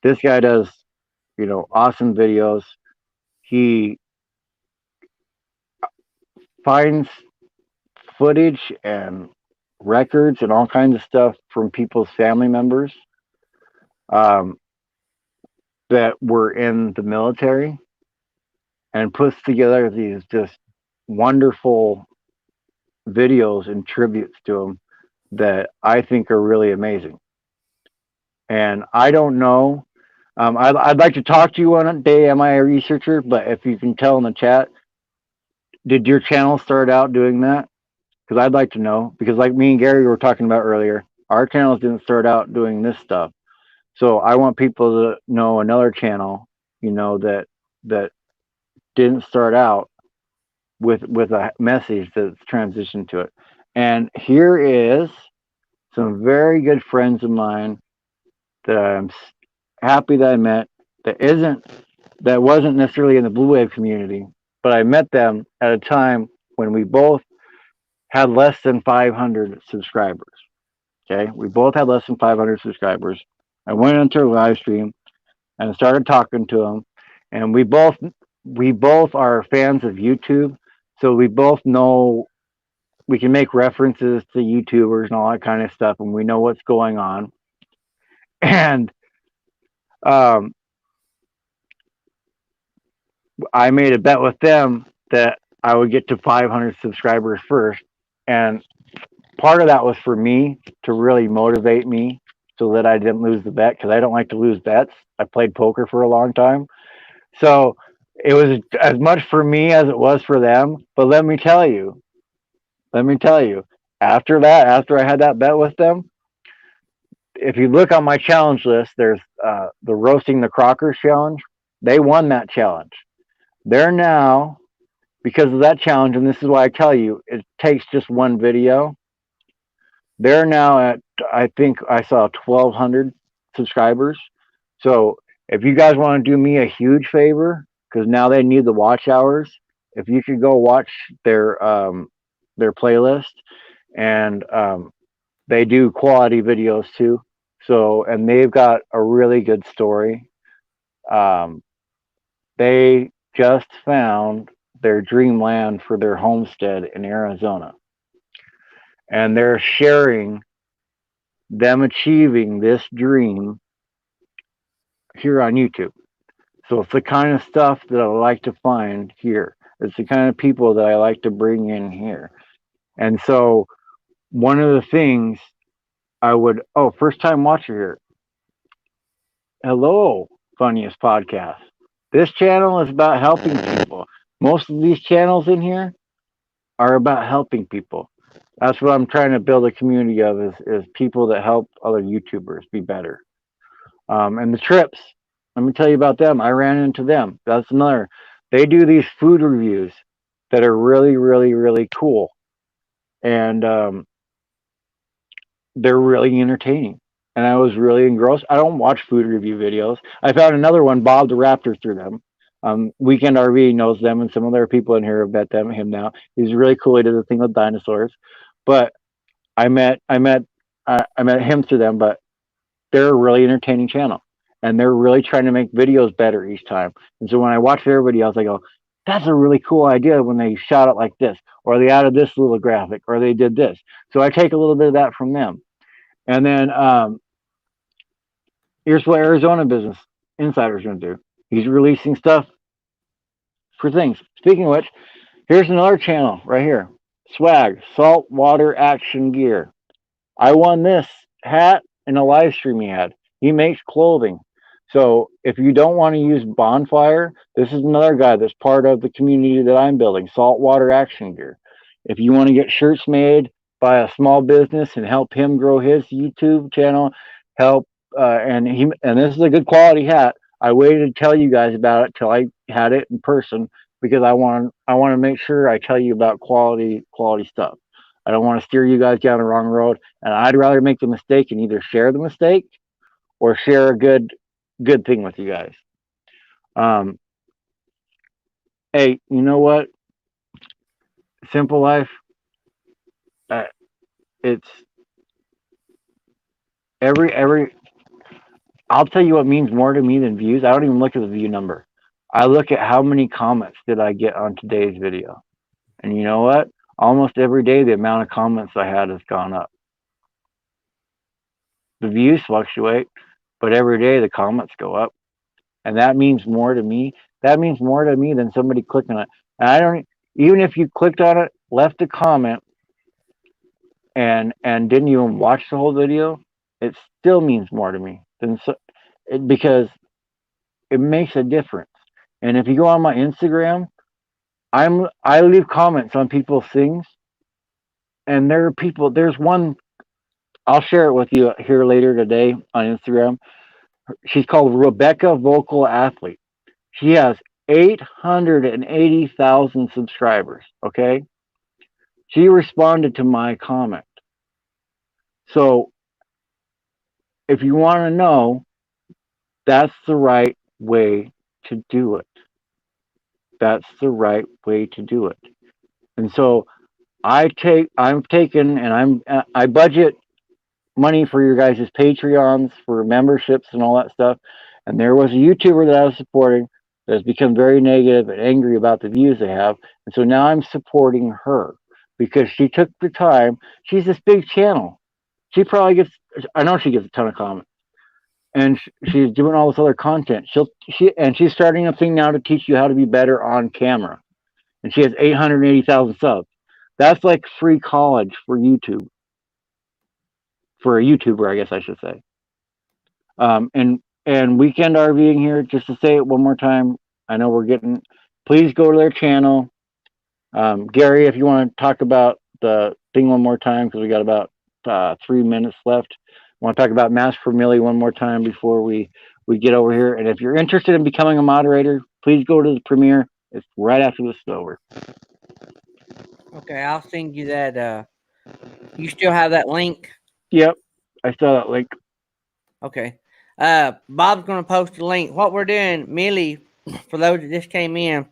This guy does, awesome videos. He finds footage and records and all kinds of stuff from people's family members um, that were in the military and puts together these just wonderful videos and tributes to them that I think are really amazing. And I don't know. I'd like to talk to you one day. Am I a researcher? But if you can tell in the chat, did your channel start out doing that? Because I'd like to know. Because like me and Gary were talking about earlier, our channels didn't start out doing this stuff. So I want people to know another channel, that didn't start out with a message that's transitioned to it. And here is some very good friends of mine that I'm happy that I met that wasn't necessarily in the Blue Wave community, but I met them at a time when we both had less than 500 subscribers. Okay, we both had less than 500 subscribers. I went into a live stream and started talking to them, and we both are fans of YouTube, so we both know we can make references to YouTubers and all that kind of stuff, and we know what's going on. And um, I made a bet with them that I would get to 500 subscribers first, and part of that was for me to really motivate me so that I didn't lose the bet because I don't like to lose bets. I played poker for a long time, so it was as much for me as it was for them. But let me tell you, after that, after I had that bet with them, if you look on my challenge list, there's the roasting the Crockers challenge. They won that challenge. They're now, because of that challenge, and this is why I tell you, it takes just one video. They're now at, I think I saw 1,200 subscribers. So if you guys want to do me a huge favor, because now they need the watch hours, if you could go watch their playlist, and they do quality videos too. So, and they've got a really good story. Um, they just found their dream land for their homestead in Arizona, and they're sharing them achieving this dream here on YouTube. So it's the kind of stuff that I like to find here. It's the kind of people that I like to bring in here. And so one of the things first time watcher here. Hello, Funniest Podcast. This channel is about helping people. Most of these channels in here are about helping people. That's what I'm trying to build a community of is people that help other YouTubers be better. And the trips, let me tell you about them. I ran into them. That's another. They do these food reviews that are really, really, really cool, and they're really entertaining. And I was really engrossed. I don't watch food review videos. I found another one, Bob the Raptor, through them. Weekend RV knows them, and some other people in here have met him now. He's really cool. He did a thing with dinosaurs, but I met him through them. But they're a really entertaining channel, and they're really trying to make videos better each time. And so when I watch their videos, I go, "That's a really cool idea." When they shot it like this, or they added this little graphic, or they did this. So I take a little bit of that from them. And then here's what Arizona Business Insider's going to do. He's releasing stuff for things. Speaking of which, here's another channel right here. Swag, Saltwater Action Gear. I won this hat in a live stream he had. He makes clothing. So if you don't want to use Bonfire, this is another guy that's part of the community that I'm building, Saltwater Action Gear. If you want to get shirts made by a small business and help him grow his YouTube channel, help and this is a good quality hat. I waited to tell you guys about it till I had it in person because I want to make sure I tell you about quality stuff. I don't want to steer you guys down the wrong road, and I'd rather make the mistake and either share the mistake or share a good thing with you guys. Um, hey, you know what? Simple life. Uh, it's every I'll tell you what means more to me than views. I don't even look at the view number. I look at how many comments did I get on today's video. And you know what? Almost every day the amount of comments I had has gone up. The views fluctuate, but every day the comments go up. And that means more to me. That means more to me than somebody clicking on it. And I don't even if you clicked on it, left a comment and didn't even watch the whole video, it still means more to me than because it makes a difference. And if you go on my Instagram, I leave comments on people's things, and there are people. There's one I'll share it with you here later today on Instagram. She's called Rebecca Vocal Athlete. She has 880,000 subscribers. Okay, she responded to my comment. So if you want to know, that's the right way to do it. That's the right way to do it. And so I'm taking, and I budget money for your guys' Patreons, for memberships and all that stuff. And there was a YouTuber that I was supporting that has become very negative and angry about the views they have. And so now I'm supporting her because she took the time. She's this big channel. She probably gets, I know she gets a ton of comments. And she's doing all this other content. She's starting a thing now to teach you how to be better on camera. And she has 880,000 subs. That's like free college for YouTube, for a YouTuber, I guess I should say. And Weekend RVing here, just to say it one more time. I know we're getting. Please go to their channel. Gary, if you want to talk about the thing one more time, because we got about 3 minutes left. I want to talk about Mask for Millie one more time before we get over here. And if you're interested in becoming a moderator, please go to the premiere. It's right after this is over. Okay, I'll send you that. You still have that link? Yep, I saw that link. Okay. Bob's gonna post a link. What we're doing, Millie, for those that just came in,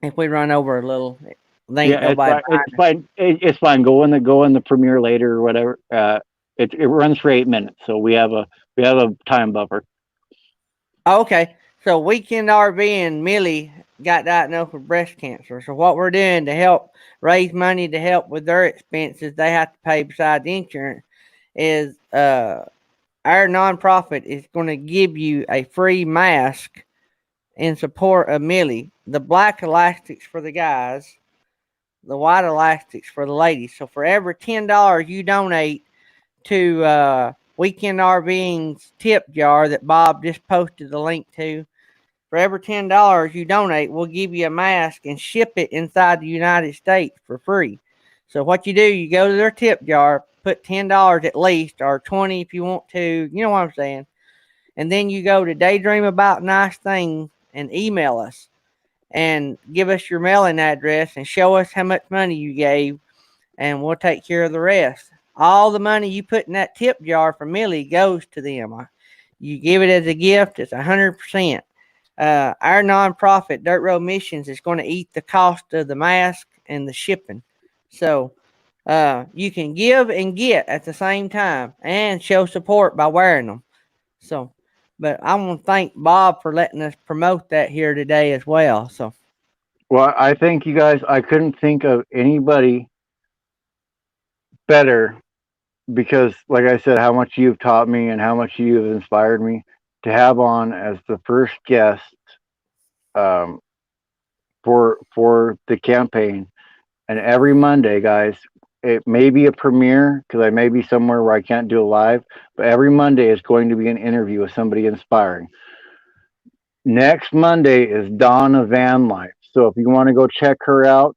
if we run over a little, they ain't Yeah, it's nobody fine. behind It's us. fine. It's fine. Go in the premiere later or whatever. It runs for 8 minutes, so we have a time buffer. Oh, okay. So Weekend RV and Millie got diagnosed with breast cancer. So what we're doing to help raise money to help with their expenses they have to pay besides the insurance is our nonprofit is going to give you a free mask in support of Millie. The black elastics for the guys, the white elastics for the ladies. So for every $10 you donate to Weekend RVing's tip jar that Bob just posted the link to, for every $10 you donate, we'll give you a mask and ship it inside the United States for free. So what you do, you go to their tip jar, put $10 at least, or 20 if you want to. You know what I'm saying? And then you go to Daydream About Nice Things and email us and give us your mailing address and show us how much money you gave, and we'll take care of the rest. All the money you put in that tip jar for Millie goes to them. You give it as a gift, it's 100%. Our nonprofit, Dirt Road Missions, is going to eat the cost of the mask and the shipping. So you can give and get at the same time and show support by wearing them. So, but I want to thank Bob for letting us promote that here today as well. So, Well, I thank you guys. I couldn't think of anybody better because, like I said, how much you've taught me and how much you have inspired me to have on as the first guest um, for the campaign. And every Monday, guys, it may be a premiere because I may be somewhere where I can't do it live, but every Monday is going to be an interview with somebody inspiring. Next Monday is Donna Van Life. So if you want to go check her out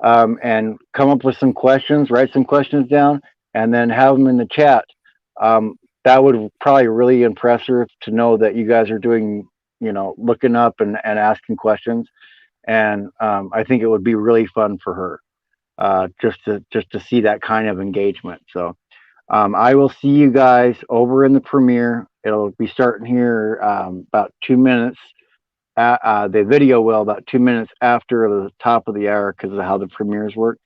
and come up with some questions, write some questions down, and then have them in the chat, that would probably really impress her to know that you guys are doing, looking up and asking questions. And I think it would be really fun for her just to see that kind of engagement. So I will see you guys over in the premiere. It'll be starting here about 2 minutes. The video will about 2 minutes after the top of the hour because of how the premieres work.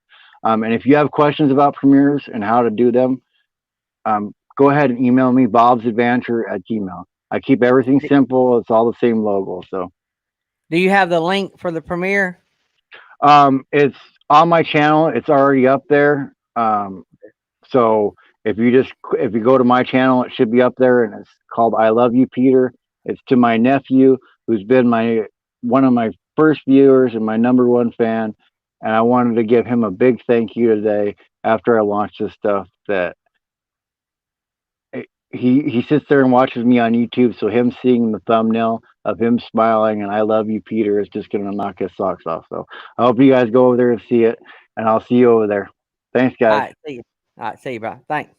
And if you have questions about premieres and how to do them, go ahead and email me, bobsadventure@gmail. I keep everything simple. It's all the same logo. So Do you have the link for the premiere? it's on my channel. It's already up there. So if you go to my channel, it should be up there, and it's called "I Love You, Peter." It's to my nephew, who's been my one of my first viewers and my number one fan, and I wanted to give him a big thank you today after I launched this stuff. That he sits there and watches me on YouTube, so him seeing the thumbnail of him smiling and "I love you, Peter" is just gonna knock his socks off. So I hope you guys go over there and see it, and I'll see you over there. Thanks, All guys. right, see you. All right, see you, bro. Thanks.